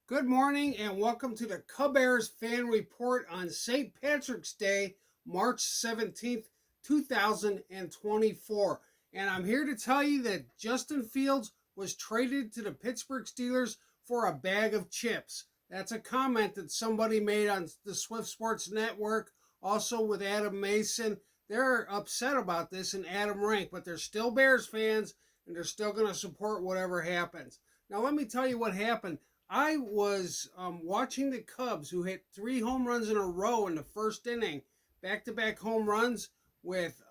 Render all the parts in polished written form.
Good morning and welcome to the Cubbears fan report on St. Patrick's Day, March 17th, 2024. And I'm here to tell you that Justin Fields was traded to the Pittsburgh Steelers for a bag of chips. That's a comment that somebody made on the Swift Sports Network, also with Adam Mason. They're upset about this and Adam Rank, but they're still Bears fans and they're still going to support whatever happens. Now, let me tell you what happened. I was watching the Cubs, who hit 3 home runs in a row in the first inning, back-to-back home runs with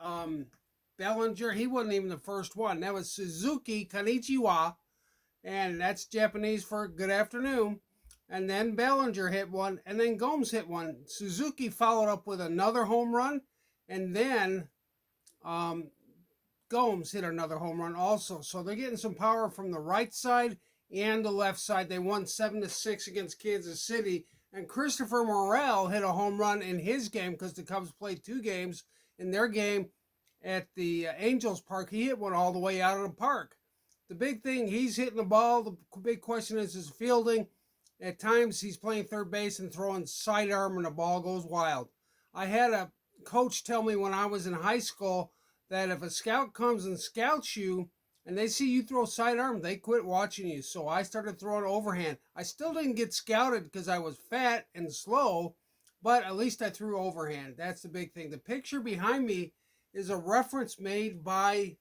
Bellinger. He wasn't even the first one. That was Suzuki Konnichiwa, and that's Japanese for good afternoon. And then Bellinger hit one, and then Gomes hit one. Suzuki followed up with another home run, and then Gomes hit another home run also. So they're getting some power from the right side and the left side. They won 7-6 against Kansas City. And Christopher Morel hit a home run in his game because the Cubs played 2 games in their game at the Angels Park. He hit one all the way out of the park. The big thing, he's hitting the ball. The big question is his fielding. At times, he's playing third base and throwing sidearm, and the ball goes wild. I had a coach tell me when I was in high school that if a scout comes and scouts you, and they see you throw sidearm, they quit watching you. So I started throwing overhand. I still didn't get scouted because I was fat and slow, but at least I threw overhand. That's the big thing. The picture behind me is a reference made by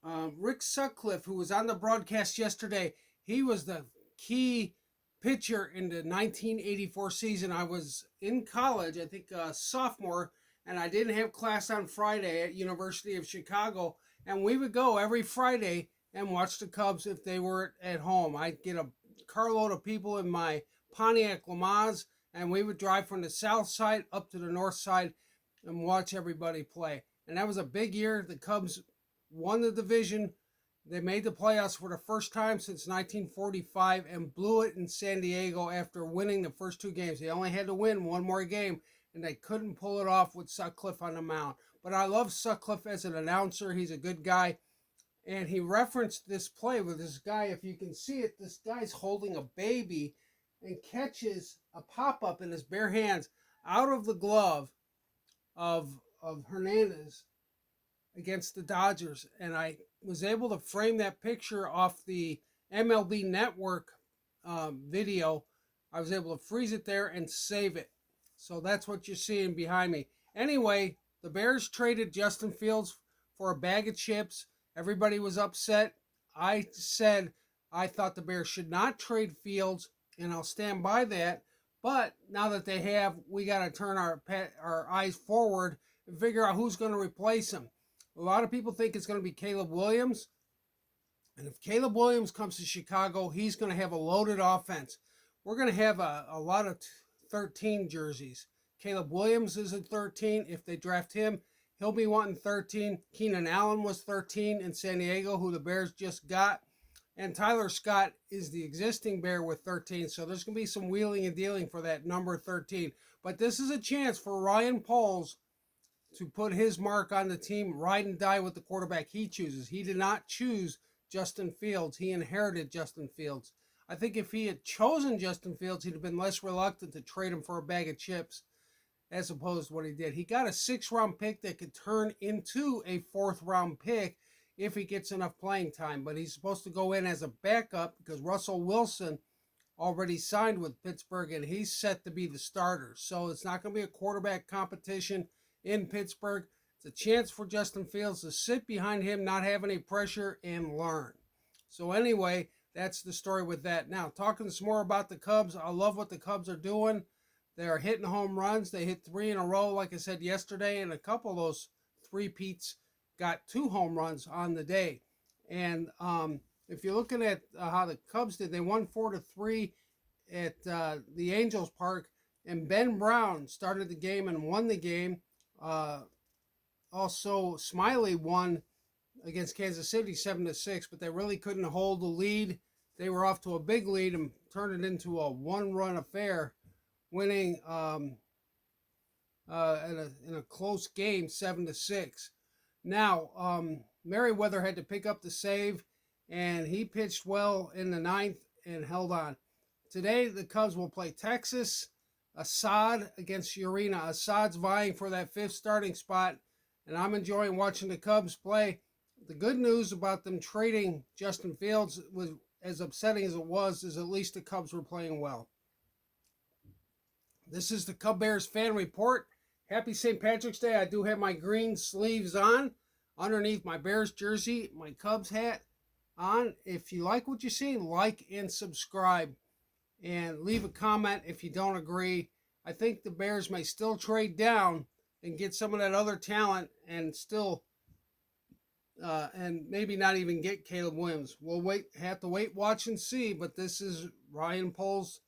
Rick Sutcliffe, who was on the broadcast yesterday. He was the key pitcher in the 1984 season. I was in college, I think sophomore, and I didn't have class on Friday at University of Chicago. And we would go every Friday and watch the Cubs if they were at home. I'd get a carload of people in my Pontiac Lamaz, and we would drive from the south side up to the north side and watch everybody play. And that was a big year. The Cubs won the division. They made the playoffs for the first time since 1945 and blew it in San Diego after winning the first 2 games. They only had to win one more game, and they couldn't pull it off with Sutcliffe on the mound. But I love Sutcliffe as an announcer. He's a good guy. And he referenced this play with this guy. If you can see it, this guy's holding a baby and catches a pop-up in his bare hands out of the glove of Hernandez against the Dodgers. And I was able to frame that picture off the MLB Network video. I was able to freeze it there and save it. So that's what you're seeing behind me. Anyway, the Bears traded Justin Fields for a bag of chips. Everybody was upset. I said I thought the Bears should not trade Fields, and I'll stand by that. But now that they have, we got to turn our eyes forward and figure out who's going to replace him. A lot of people think it's going to be Caleb Williams. And if Caleb Williams comes to Chicago, he's going to have a loaded offense. We're going to have a lot of 13 jerseys. Caleb Williams is at 13. If they draft him, he'll be wanting 13. Keenan Allen was 13 in San Diego, who the Bears just got. And Tyler Scott is the existing Bear with 13. So there's going to be some wheeling and dealing for that number 13. But this is a chance for Ryan Poles to put his mark on the team, ride and die with the quarterback he chooses. He did not choose Justin Fields. He inherited Justin Fields. I think if he had chosen Justin Fields, he'd have been less reluctant to trade him for a bag of chips as opposed to what he did. He got a 6th-round pick that could turn into a 4th-round pick if he gets enough playing time. But he's supposed to go in as a backup because Russell Wilson already signed with Pittsburgh, and he's set to be the starter. So it's not going to be a quarterback competition in Pittsburgh. It's a chance for Justin Fields to sit behind him, not have any pressure, and learn. So anyway, that's the story with that. Now, talking some more about the Cubs, I love what the Cubs are doing. They are hitting home runs. They hit 3 in a row, like I said yesterday, and a couple of those 3-peats got 2 home runs on the day. And if you're looking at how the Cubs did, they won 4-3 at the Angels Park, and Ben Brown started the game and won the game. Also, Smiley won against Kansas City 7-6, but they really couldn't hold the lead. They were off to a big lead and turned it into a 1-run affair, winning in a close game 7-6. Now, Merriweather had to pick up the save, and he pitched well in the 9th and held on. Today, the Cubs will play Texas. Assad against Urena. Assad's vying for that 5th starting spot, and I'm enjoying watching the Cubs play. The good news about them trading Justin Fields, was as upsetting as it was, is at least the Cubs were playing well. This is the Cubbears fan report. Happy St. Patrick's Day. I do have my green sleeves on underneath my Bears jersey, my Cubs hat on. If you like what you see, like and subscribe. And leave a comment if you don't agree. I think the Bears may still trade down and get some of that other talent and still, and maybe not even get Caleb Williams. We'll have to wait, watch, and see. But this is Ryan Poles'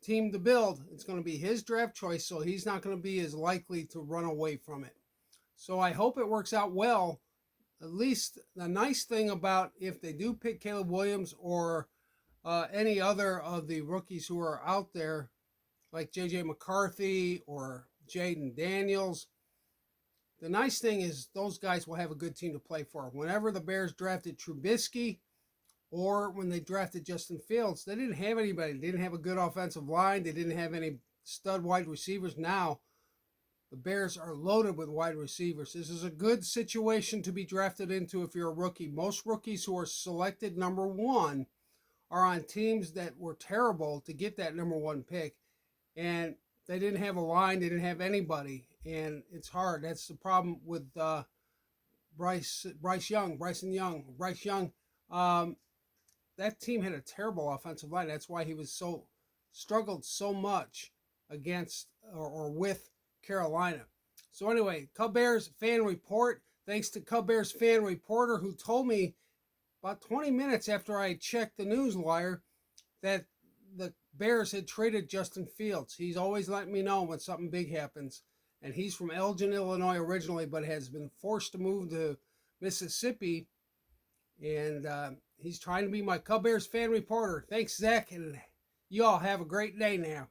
team to build. It's going to be his draft choice, so he's not going to be as likely to run away from it. So I hope it works out well. At least the nice thing about if they do pick Caleb Williams or any other of the rookies who are out there, like J.J. McCarthy or Jaden Daniels, the nice thing is those guys will have a good team to play for. Whenever the Bears drafted Trubisky or when they drafted Justin Fields, they didn't have anybody. They didn't have a good offensive line. They didn't have any stud wide receivers. Now, the Bears are loaded with wide receivers. This is a good situation to be drafted into if you're a rookie. Most rookies who are selected number 1 are on teams that were terrible to get that number 1 pick. And they didn't have a line. They didn't have anybody. And it's hard. That's the problem with Bryce Young. That team had a terrible offensive line. That's why he was struggled so much against or with Carolina. So anyway, Cubbears fan report. Thanks to Cubbears fan reporter who told me about 20 minutes after I checked the newswire that the Bears had traded Justin Fields. He's always letting me know when something big happens. And he's from Elgin, Illinois originally, but has been forced to move to Mississippi. And he's trying to be my Cubbears fan reporter. Thanks, Zach, and you all have a great day now.